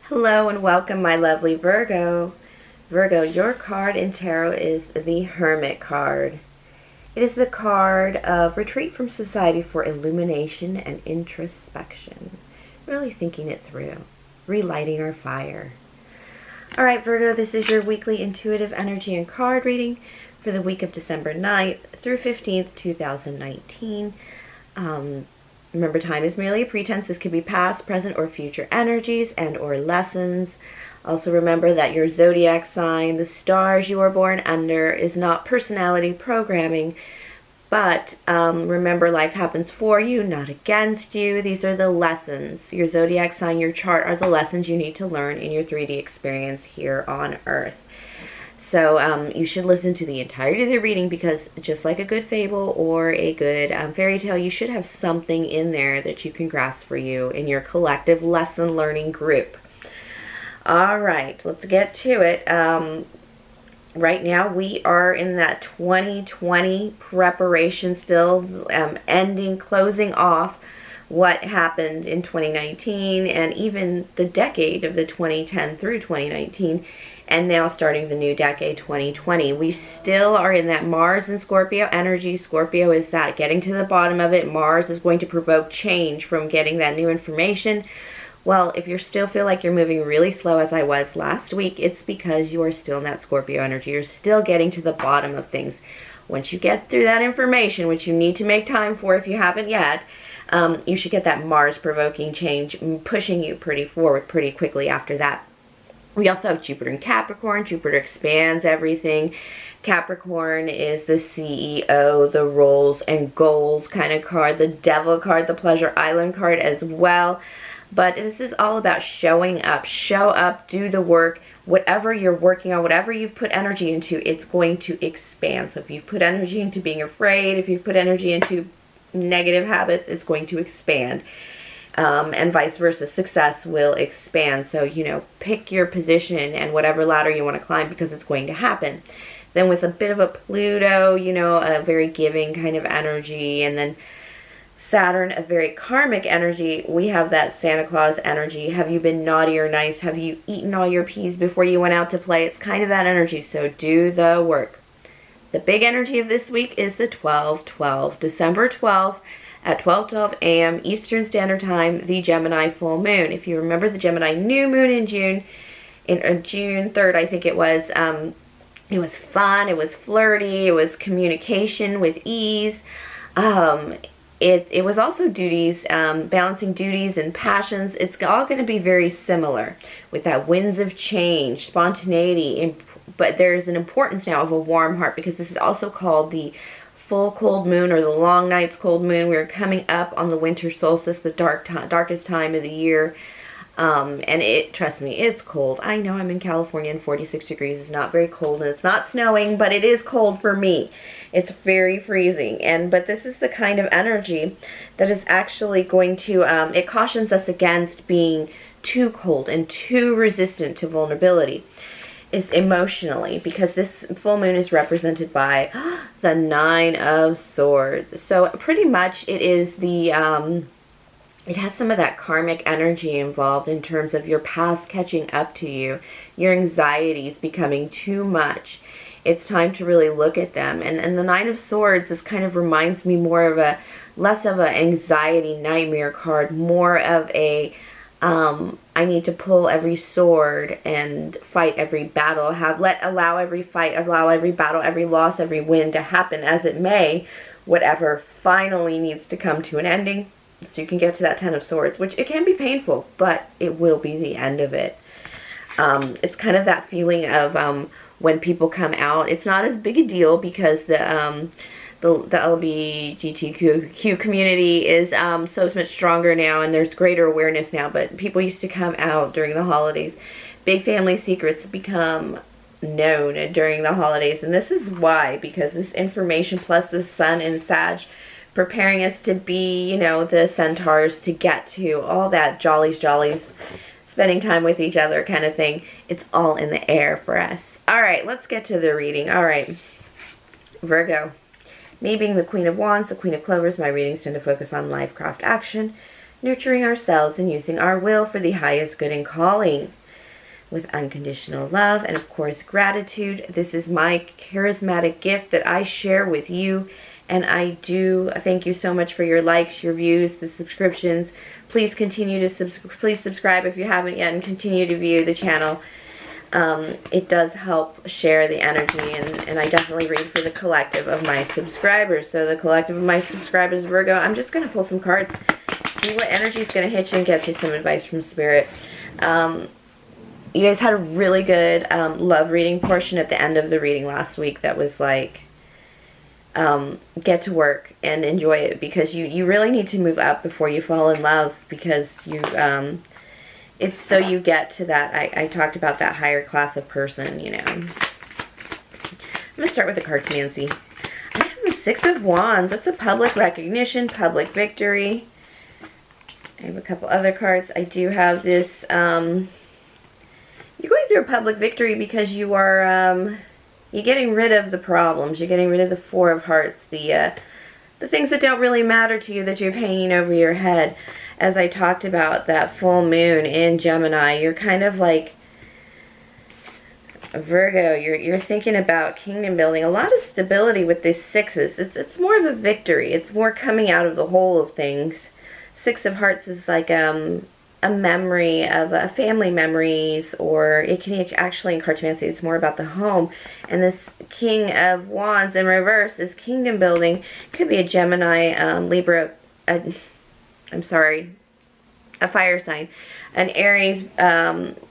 Hello and welcome, my lovely Virgo. Virgo, your card in tarot is the Hermit card. It is the card of retreat from society for illumination and introspection. Really thinking it through, relighting our fire. All right, Virgo, this is your weekly intuitive energy and card reading for the week of December 9th through 15th, 2019. Remember, time is merely a pretense. This could be past, present, or future energies and or lessons. Also remember that your zodiac sign, the stars you are born under, is not personality programming. But remember, life happens for you, not against you. These are the lessons. Your zodiac sign, your chart are the lessons you need to learn in your 3D experience here on Earth. So you should listen to the entirety of the reading because just like a good fable or a good fairy tale, you should have something in there that you can grasp for you in your collective lesson learning group. All right, let's get to it. Right now we are in that 2020 preparation still, ending, closing off what happened in 2019 and even the decade of the 2010 through 2019. And now starting the new decade, 2020. We still are in that Mars and Scorpio energy. Scorpio is that getting to the bottom of it. Mars is going to provoke change from getting that new information. Well, if you still feel like you're moving really slow as I was last week, it's because you are still in that Scorpio energy. You're still getting to the bottom of things. Once you get through that information, which you need to make time for if you haven't yet, you should get that Mars provoking change, pushing you pretty forward pretty quickly after that. We also have Jupiter in Capricorn. Jupiter expands everything. Capricorn is the CEO, the roles and goals kind of card, the Devil card, the Pleasure Island card as well. But this is all about showing up. Show up, do the work. Whatever you're working on, whatever you've put energy into, it's going to expand. So if you've put energy into being afraid, if you've put energy into negative habits, it's going to expand. And vice versa, success will expand. So, pick your position and whatever ladder you want to climb because it's going to happen. Then with a bit of a Pluto, a very giving kind of energy, and then Saturn, a very karmic energy, we have that Santa Claus energy. Have you been naughty or nice? Have you eaten all your peas before you went out to play? It's kind of that energy, so do the work. The big energy of this week is the 12-12, December 12th. At 12:12 a.m. Eastern Standard Time, the Gemini full moon. If you remember the Gemini new moon in June 3rd, I think it was fun, it was flirty, it was communication with ease. It was also duties, balancing duties and passions. It's all going to be very similar with that winds of change, spontaneity, but there's an importance now of a warm heart because this is also called the full cold moon or the long night's cold moon. We're coming up on the winter solstice, the darkest time of the year. And trust me, it's cold. I know I'm in California and 46 degrees is not very cold and it's not snowing, but it is cold for me. It's very freezing. But this is the kind of energy that is actually going to, it cautions us against being too cold and too resistant to vulnerability. Is emotionally, because this full moon is represented by the 9 of Swords. So pretty much it is the it has some of that karmic energy involved in terms of your past catching up to you, your anxieties becoming too much. It's time to really look at them. And the 9 of Swords, this kind of reminds me more of less of an anxiety nightmare card, more of a I need to pull every sword and fight every battle, allow every fight, allow every battle, every loss, every win to happen as it may, whatever finally needs to come to an ending so you can get to that 10 of Swords, which it can be painful, but it will be the end of it. It's kind of that feeling of when people come out, it's not as big a deal because the LGBTQ community is so much stronger now and there's greater awareness now, but people used to come out during the holidays. Big family secrets become known during the holidays, and this is why, because this information plus the sun in Sag preparing us to be, the centaurs, to get to all that jollies, spending time with each other kind of thing. It's all in the air for us. All right, let's get to the reading. All right, Virgo. Me being the Queen of Wands, the Queen of Clovers, my readings tend to focus on life, craft, action. nurturing ourselves and using our will for the highest good and calling with unconditional love and, of course, gratitude. This is my charismatic gift that I share with you, and I do thank you so much for your likes, your views, the subscriptions. Please continue to please subscribe if you haven't yet, and continue to view the channel. It does help share the energy, and I definitely read for the collective of my subscribers. So the collective of my subscribers, Virgo, I'm just going to pull some cards, see what energy is going to hit you, and get you some advice from Spirit. You guys had a really good love reading portion at the end of the reading last week that was like, get to work and enjoy it, because you really need to move up before you fall in love, because you it's so you get to that, I talked about that higher class of person, you know. I'm going to start with the cartomancy. I have the Six of Wands. That's a public recognition, public victory. I have a couple other cards. I do have this, you're going through a public victory because you are, you're getting rid of the problems. You're getting rid of the Four of Hearts, the things that don't really matter to you that you have hanging over your head. As I talked about, that full moon in Gemini, you're kind of like Virgo. You're thinking about kingdom building, a lot of stability with these sixes. It's more of a victory. It's more coming out of the whole of things. Six of Hearts is like a memory of family memories, or it can actually, in cartomancy, it's more about the home. And this King of Wands in reverse is kingdom building. Could be a Gemini, Libra, I'm sorry, a fire sign, an Aries,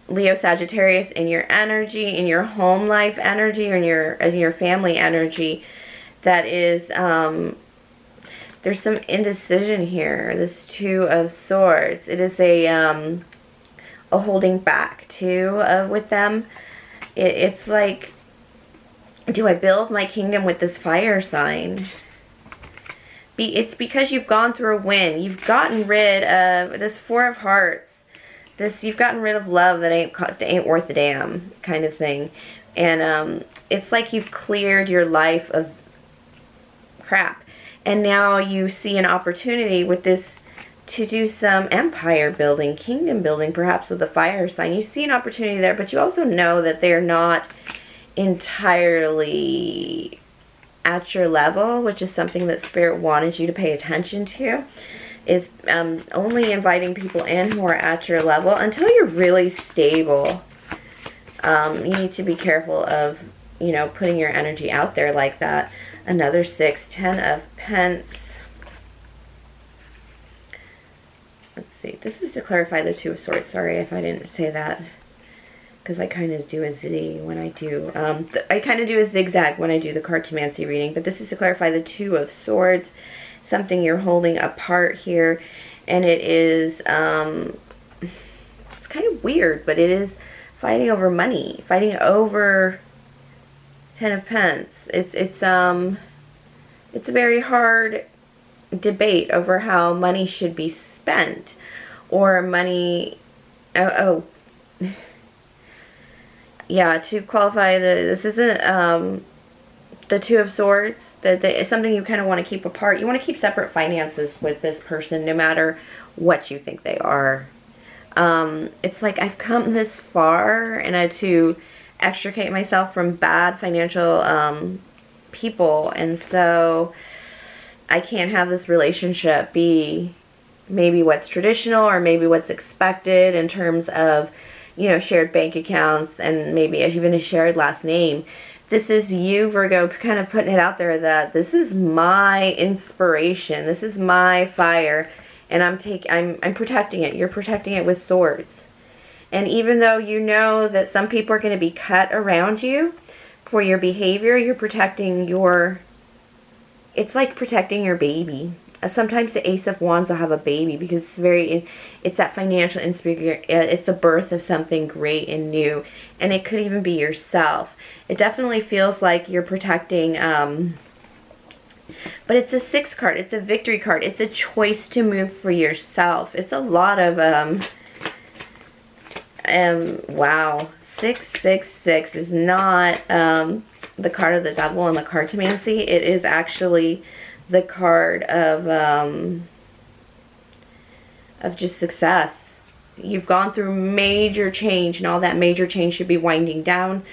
Leo, Sagittarius, in your energy, in your home life energy, or in your family energy. That is, there's some indecision here. This Two of Swords. It is a holding back too with them. It's like, do I build my kingdom with this fire sign? It's because you've gone through a win. You've gotten rid of this Four of Hearts. You've gotten rid of love that ain't worth a damn kind of thing. And it's like you've cleared your life of crap. And now you see an opportunity with this to do some empire building, kingdom building, perhaps with the fire sign. You see an opportunity there, but you also know that they're not entirely at your level, which is something that Spirit wanted you to pay attention to, is only inviting people in who are at your level until you're really stable. You need to be careful of, you know, putting your energy out there like that. Another six, Ten of Pence. Let's see. This is to clarify the Two of Swords. Sorry if I didn't say that, because I kind of do a Z when I do, I kind of do a zigzag when I do the cartomancy reading. But this is to clarify the Two of Swords, something you're holding apart here. And it is, it's kind of weird, but it is fighting over money, fighting over Ten of Pence. It's a very hard debate over how money should be spent, or money, yeah, to qualify, this isn't the Two of Swords. It's something you kind of want to keep apart. You want to keep separate finances with this person, no matter what you think they are. It's like I've come this far, and I had to extricate myself from bad financial people, and so I can't have this relationship be maybe what's traditional, or maybe what's expected in terms of, you know, shared bank accounts, and maybe even a shared last name. This is you, Virgo, kind of putting it out there that this is my inspiration, this is my fire, and I'm protecting it. You're protecting it with swords. And even though you know that some people are going to be cut around you for your behavior, you're protecting your, it's like protecting your baby. Sometimes the Ace of Wands will have a baby because it's that financial insecurity. It's the birth of something great and new. And it could even be yourself. It definitely feels like you're protecting, but it's a six card. It's a victory card. It's a choice to move for yourself. It's a lot of, wow. 666 is not the card of the devil in the cartomancy. It is actually the card of of just success. You've gone through major change, and all that major change should be winding down,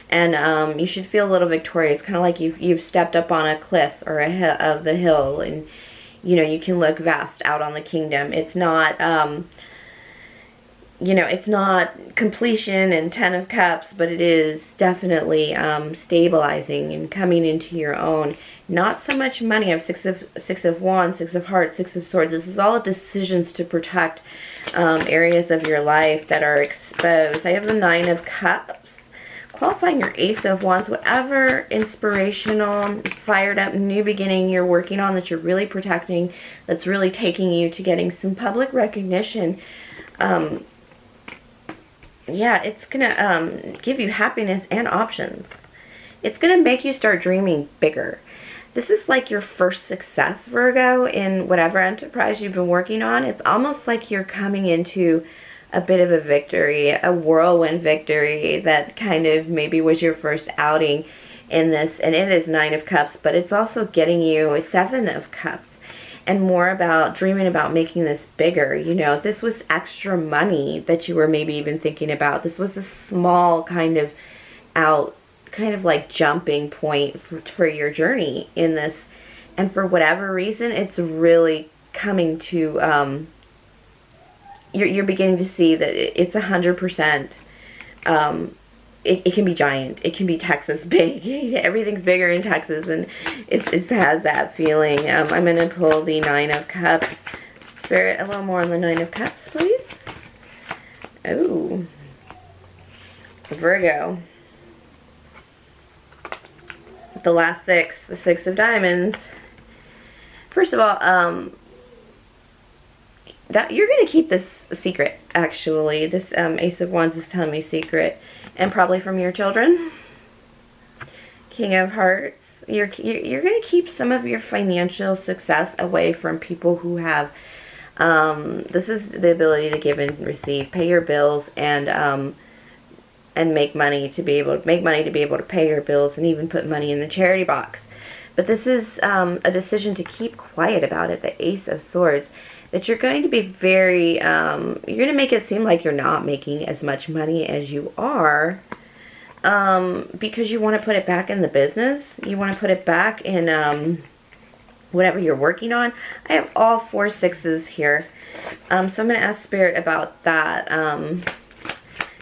and you should feel a little victorious, kind of like you've stepped up on a cliff or of the hill, and you know, you can look vast out on the kingdom. It's not you know, it's not completion and 10 of Cups, but it is definitely stabilizing and coming into your own. Not so much money. I have Six of Wands, Six of Hearts, Six of Swords. This is all decisions to protect areas of your life that are exposed. I have the Nine of Cups, qualifying your Ace of Wands. Whatever inspirational, fired up, new beginning you're working on that you're really protecting, that's really taking you to getting some public recognition. Yeah, it's going to give you happiness and options. It's going to make you start dreaming bigger. This is like your first success, Virgo, in whatever enterprise you've been working on. It's almost like you're coming into a bit of a victory, a whirlwind victory that kind of maybe was your first outing in this. And it is Nine of Cups, but it's also getting you a Seven of Cups. And more about dreaming about making this bigger. You know, this was extra money that you were maybe even thinking about. This was a small kind of like jumping point for your journey in this. And for whatever reason, it's really coming to, you're beginning to see that it's 100%, it can be giant. It can be Texas big. Everything's bigger in Texas, and it has that feeling. I'm going to pull the Nine of Cups. Spirit, a little more on the Nine of Cups, please. Oh, Virgo. The last six, the Six of Diamonds. First of all, that you're going to keep this a secret, actually. This Ace of Wands is telling me secret. And probably from your children. King of Hearts. You're going to keep some of your financial success away from people who have, this is the ability to give and receive. Pay your bills and make money to be able to pay your bills, and even put money in the charity box. But this is a decision to keep quiet about it. The Ace of Swords. That you're going to be very, you're going to make it seem like you're not making as much money as you are, because you want to put it back in the business. You want to put it back in whatever you're working on. I have all 4 sixes here. So I'm going to ask Spirit about that.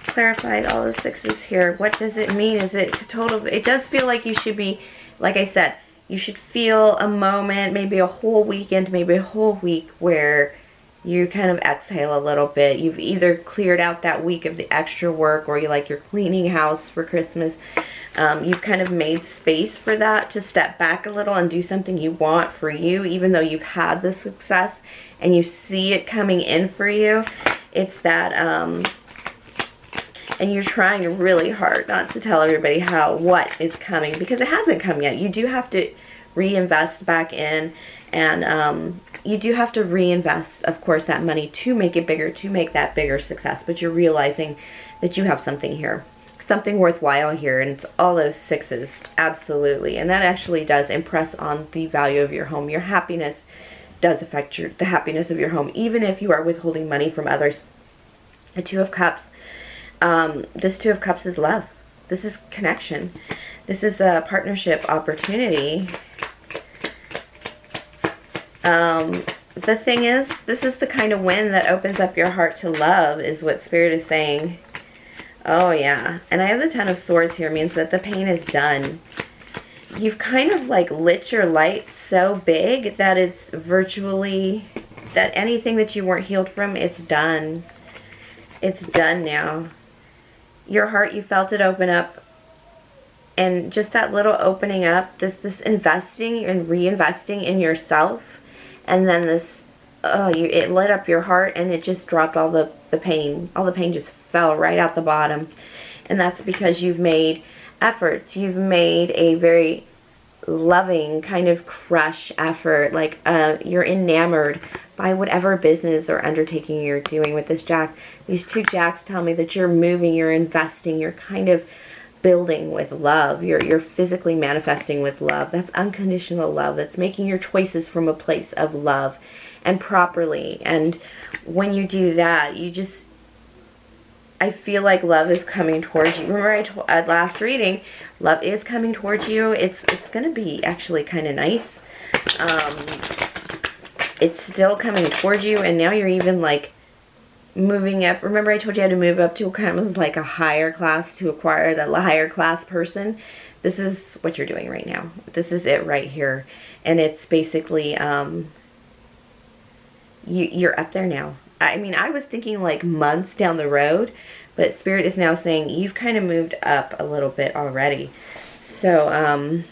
Clarified all the 6s here. What does it mean? Is it total? It does feel like you should be, like I said, you should feel a moment, maybe a whole weekend, maybe a whole week where you kind of exhale a little bit. You've either cleared out that week of the extra work, or you're cleaning house for Christmas. You've kind of made space for that to step back a little and do something you want for you, even though you've had the success and you see it coming in for you. It's that, and you're trying really hard not to tell everybody what is coming, because it hasn't come yet. You do have to reinvest back in, and you do have to reinvest, of course, that money to make it bigger, to make that bigger success. But you're realizing that you have something here, something worthwhile here, and it's all those 6s, absolutely. And that actually does impress on the value of your home. Your happiness does affect the happiness of your home, even if you are withholding money from others. The Two of Cups. This Two of Cups is love. This is connection. This is a partnership opportunity. The thing is, this is the kind of wind that opens up your heart to love, is what Spirit is saying. Oh, yeah. And I have the Ten of Swords here. Means that the pain is done. You've kind of like lit your light so big that it's virtually, that anything that you weren't healed from, it's done. It's done now. Your heart, you felt it open up. And just that little opening up, this investing and reinvesting in yourself. And then this, it lit up your heart, and it just dropped all the pain. All the pain just fell right out the bottom. And that's because you've made efforts. You've made a very loving kind of crush effort. Like you're enamored by whatever business or undertaking you're doing with this Jack. These 2 Jacks tell me that you're moving, you're investing, you're kind of building with love. You're physically manifesting with love. That's unconditional love. That's making your choices from a place of love. and properly. And when you do that, I feel like love is coming towards you. Remember I told at last reading, love is coming towards you. It's going to be actually kind of nice. It's still coming towards you, and now you're even like moving up. Remember I told you I had to move up to kind of like a higher class to acquire that higher class person? This is what you're doing right now. This is it right here. And it's basically, you're up there now. I mean, I was thinking like months down the road, but Spirit is now saying you've kind of moved up a little bit already. So,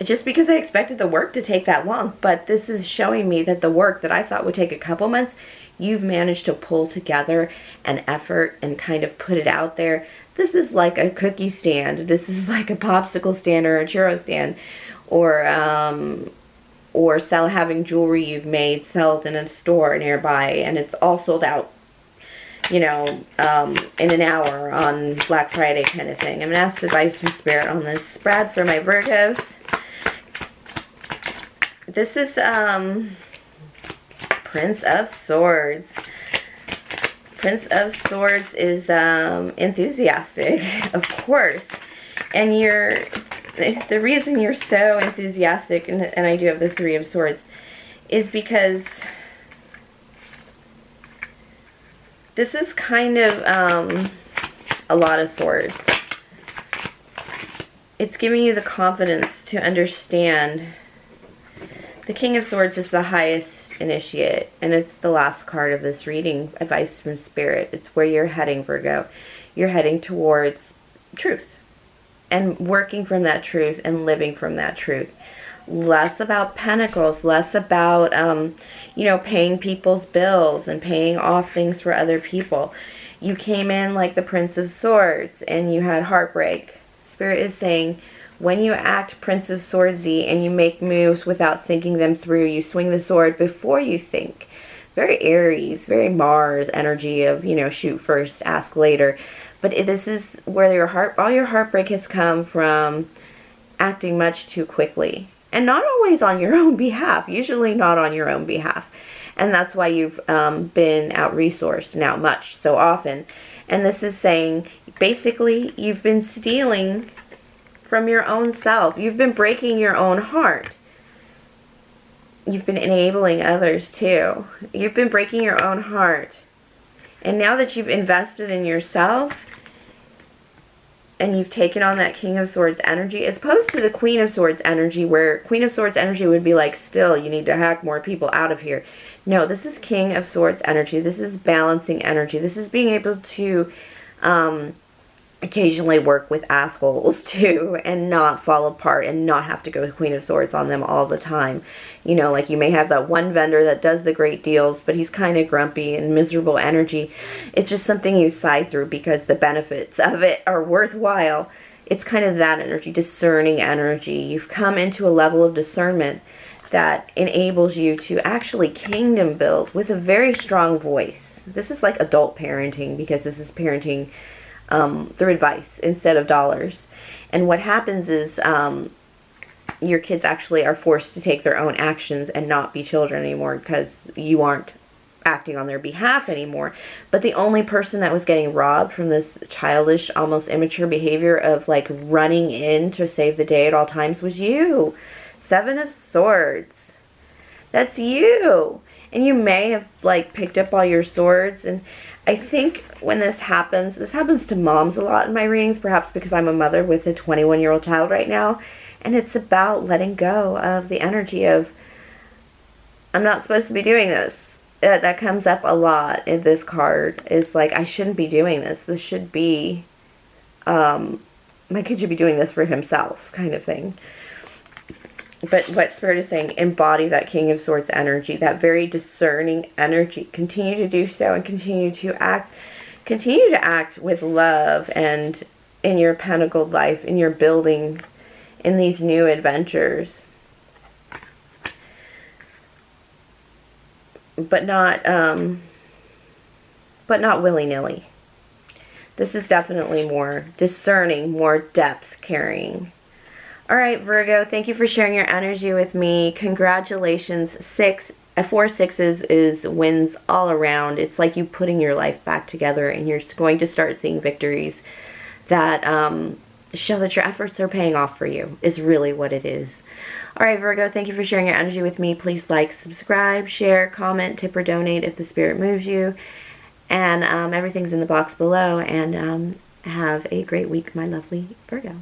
just because I expected the work to take that long, but this is showing me that the work that I thought would take a couple months, you've managed to pull together an effort and kind of put it out there. This is like a cookie stand. This is like a popsicle stand or a churro stand, or having jewelry you've made, sell it in a store nearby, and it's all sold out, you know, in an hour on Black Friday kind of thing. I'm going to ask advice from Spirit on this spread for my Virgos. This is Prince of Swords. Prince of Swords is enthusiastic, of course. And the reason you're so enthusiastic, and I do have the Three of Swords, is because this is kind of a lot of swords. It's giving you the confidence to understand. The King of Swords is the highest initiate, and it's the last card of this reading, advice from Spirit. It's where you're heading, Virgo. You're heading towards truth and working from that truth and living from that truth. Less about pentacles, less about, you know, paying people's bills and paying off things for other people. You came in like the Prince of Swords and you had heartbreak. Spirit is saying, when you act Prince of Swordsy and you make moves without thinking them through, you swing the sword before you think. Very Aries, very Mars energy of, you know, shoot first, ask later. But this is where all your heartbreak has come from acting much too quickly. And not always on your own behalf, usually not on your own behalf. And that's why you've been out-resourced now much, so often. And this is saying, basically, you've been stealing from your own self. You've been breaking your own heart. You've been enabling others too. You've been breaking your own heart. And now that you've invested in yourself and you've taken on that King of Swords energy, as opposed to the Queen of Swords energy, where Queen of Swords energy would be like, still, you need to hack more people out of here. No, this is King of Swords energy. This is balancing energy. This is being able to occasionally work with assholes too, and not fall apart and not have to go with Queen of Swords on them all the time. You know, like you may have that one vendor that does the great deals, but he's kind of grumpy and miserable energy. It's just something you sigh through because the benefits of it are worthwhile. It's kind of that energy, discerning energy. You've come into a level of discernment that enables you to actually kingdom build with a very strong voice. This is like adult parenting, because this is parenting through advice instead of dollars. And what happens is your kids actually are forced to take their own actions and not be children anymore, because you aren't acting on their behalf anymore. But the only person that was getting robbed from this childish, almost immature behavior of like running in to save the day at all times was you. Seven of Swords. That's you. And you may have like picked up all your swords. And I think when this happens to moms a lot in my readings, perhaps because I'm a mother with a 21-year-old child right now. And it's about letting go of the energy of, I'm not supposed to be doing this. That comes up a lot in this card. Is like, I shouldn't be doing this. This should be, my kid should be doing this for himself, kind of thing. But what Spirit is saying, embody that King of Swords energy, that very discerning energy. Continue to do so and continue to act with love and in your pentacled life, in your building, in these new adventures. But not willy-nilly. This is definitely more discerning, more depth carrying. All right, Virgo, thank you for sharing your energy with me. Congratulations, 6 A 4-6 is wins all around. It's like you putting your life back together, and you're going to start seeing victories that show that your efforts are paying off for you, is really what it is. All right, Virgo, thank you for sharing your energy with me. Please like, subscribe, share, comment, tip, or donate if the spirit moves you. And everything's in the box below. And have a great week, my lovely Virgo.